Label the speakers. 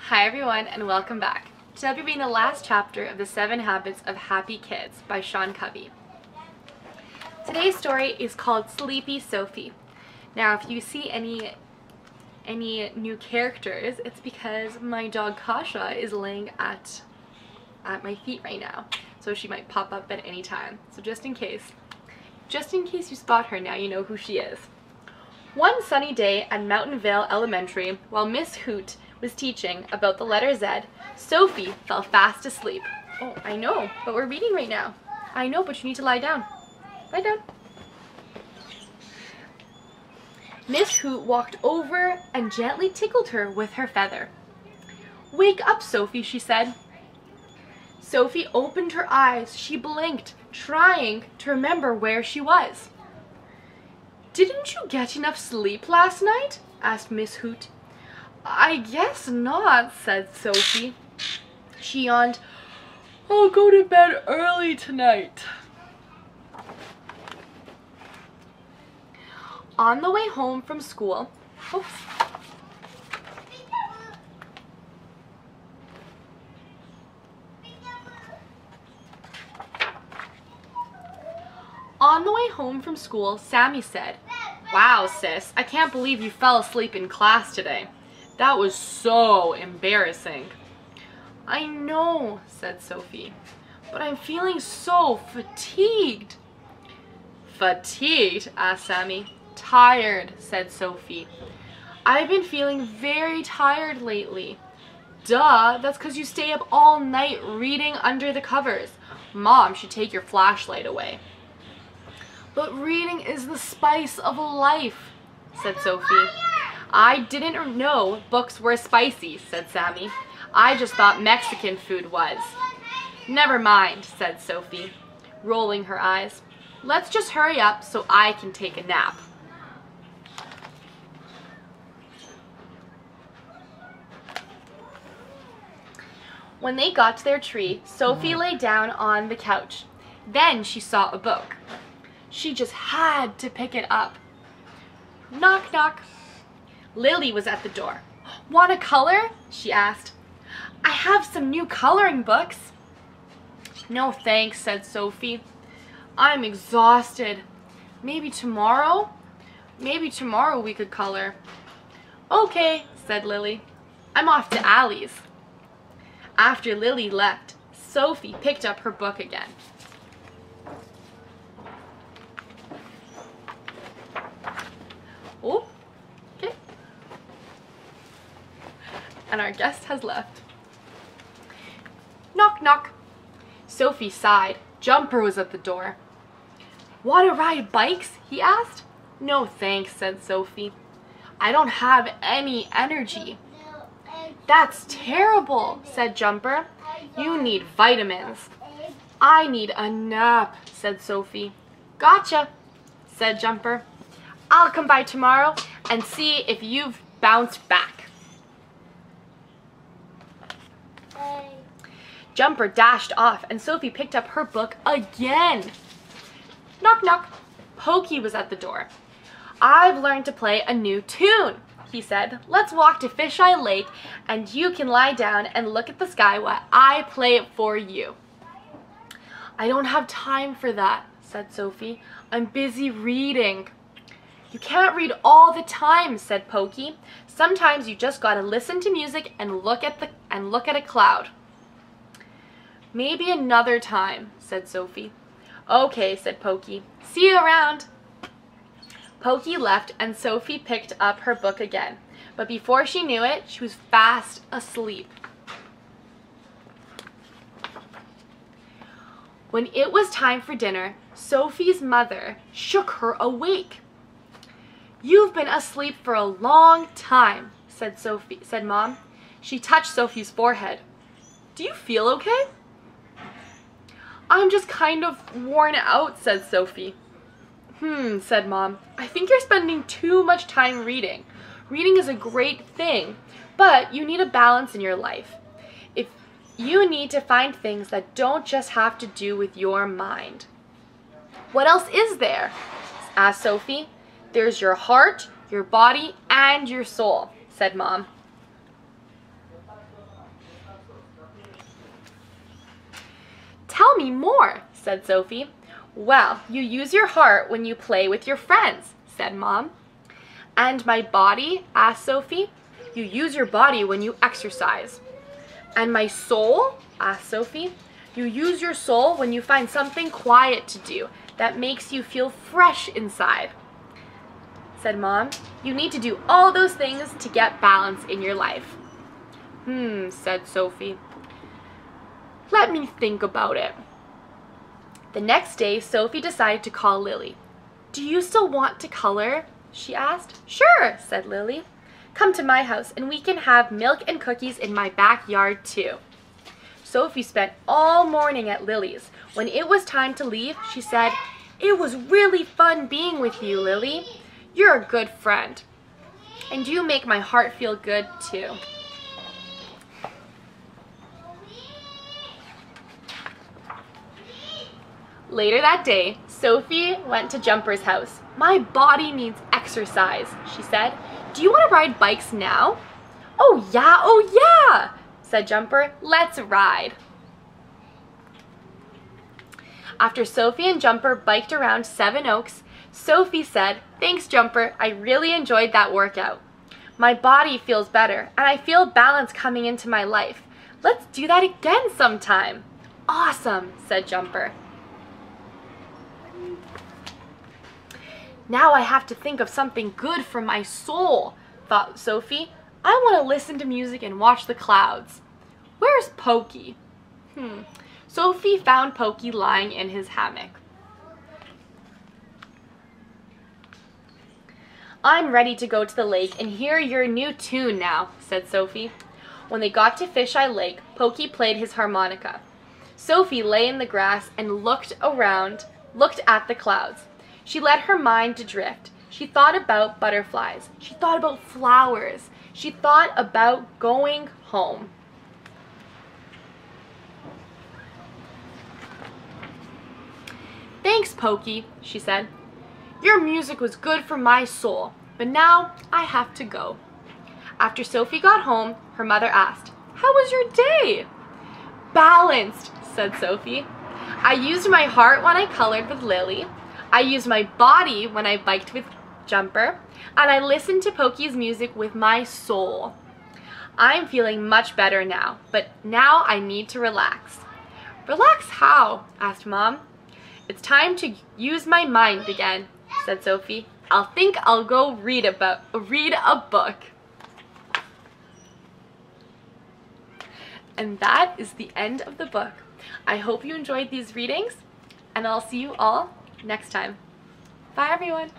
Speaker 1: Hi everyone and welcome back. Today I'll be reading the last chapter of The 7 Habits of Happy Kids by Covey. Today's story is called Sleepy Sophie. Now if you see any new characters, it's because my dog Kasha is laying at my feet right now. So she might pop up at any time. So just in case you spot her now, you know who she is. One sunny day at Mountain Vale Elementary, while Miss Hoot was teaching about the letter Z, Sophie fell fast asleep. Oh, I know, but we're reading right now. I know, but you need to lie down. Lie down. Miss Hoot walked over and gently tickled her with her feather. "Wake up, Sophie," she said. Sophie opened her eyes. She blinked, trying to remember where she was. "Didn't you get enough sleep last night?" asked Miss Hoot. "I guess not," said Sophie. She yawned. "I'll go to bed early tonight." On the way home from school, Sammy said, "Wow, sis, I can't believe you fell asleep in class today. That was so embarrassing." "I know," said Sophie, "but I'm feeling so fatigued." "Fatigued?" asked Sammy. "Tired," said Sophie. "I've been feeling very tired lately." "Duh, that's because you stay up all night reading under the covers. Mom should take your flashlight away." "But reading is the spice of life," said Sophie. "I didn't know books were spicy," said Sammy. "I just thought Mexican food was." "Never mind," said Sophie, rolling her eyes. "Let's just hurry up so I can take a nap." When they got to their tree, Sophie lay down on the couch. Then she saw a book. She just had to pick it up. Knock, knock. Lily was at the door. "Want a color?" she asked. "I have some new coloring books." "No thanks," said Sophie. "I'm exhausted. Maybe tomorrow we could color." "Okay," said Lily. "I'm off to Allie's." After Lily left, Sophie picked up her book again. Oh, okay. And our guest has left. Knock, knock. Sophie sighed. Jumper was at the door. "Want to ride bikes?" he asked. "No thanks," said Sophie. "I don't have any energy." "That's terrible," said Jumper. "You need vitamins." "I need a nap," said Sophie. "Gotcha," said Jumper. "I'll come by tomorrow and see if you've bounced back." Jumper dashed off and Sophie picked up her book again. Knock, knock. Pokey was at the door. "I've learned to play a new tune," he said. "Let's walk to Fisheye Lake and you can lie down and look at the sky while I play it for you." "I don't have time for that," said Sophie. "I'm busy reading." "You can't read all the time," said Pokey. "Sometimes you just gotta listen to music and look at a cloud." "Maybe another time," said Sophie. "Okay," said Pokey. "See you around." Pokey left and Sophie picked up her book again, but before she knew it, she was fast asleep. When it was time for dinner, Sophie's mother shook her awake. "You've been asleep for a long time," said Mom. She touched Sophie's forehead. "Do you feel okay?" "I'm just kind of worn out," said Sophie. Said Mom. "I think you're spending too much time reading. Reading is a great thing, but you need a balance in your life. If you need to find things that don't just have to do with your mind." "What else is there?" asked Sophie. "There's your heart, your body, and your soul," said Mom. Tell me more, said Sophie. Well, you use your heart when you play with your friends, said Mom. And my body, asked Sophie. You use your body when you exercise. And my soul, asked Sophie. You use your soul when you find something quiet to do that makes you feel fresh inside, said Mom. You need to do all those things to get balance in your life. Said Sophie. Let me think about it. The next day, Sophie decided to call Lily. Do you still want to color? She asked. Sure, said Lily. Come to my house and we can have milk and cookies in my backyard too. Sophie spent all morning at Lily's. When it was time to leave, she said, It was really fun being with you, Lily. You're a good friend. And you make my heart feel good too. Later that day, Sophie went to Jumper's house. My body needs exercise, she said. Do you want to ride bikes now? Oh yeah, said Jumper. Let's ride. After Sophie and Jumper biked around Seven Oaks, Sophie said, Thanks, Jumper. I really enjoyed that workout. My body feels better, and I feel balance coming into my life. Let's do that again sometime. Awesome, said Jumper. Now I have to think of something good for my soul, thought Sophie. I want to listen to music and watch the clouds. Where's Pokey? Sophie found Pokey lying in his hammock. I'm ready to go to the lake and hear your new tune now, said Sophie. When they got to Fisheye Lake, Pokey played his harmonica. Sophie lay in the grass and looked at the clouds. She let her mind drift. She thought about butterflies. She thought about flowers. She thought about going home. Thanks, Pokey, she said. Your music was good for my soul, but now I have to go. After Sophie got home, her mother asked, How was your day? Balanced, said Sophie. I used my heart when I colored with Lily. I used my body when I biked with Jumper, and I listened to Pokey's music with my soul. I'm feeling much better now, but now I need to relax. Relax how? Asked Mom. It's time to use my mind again, said Sophie. I'll go read a book. And that is the end of the book. I hope you enjoyed these readings, and I'll see you all next time. Bye, everyone.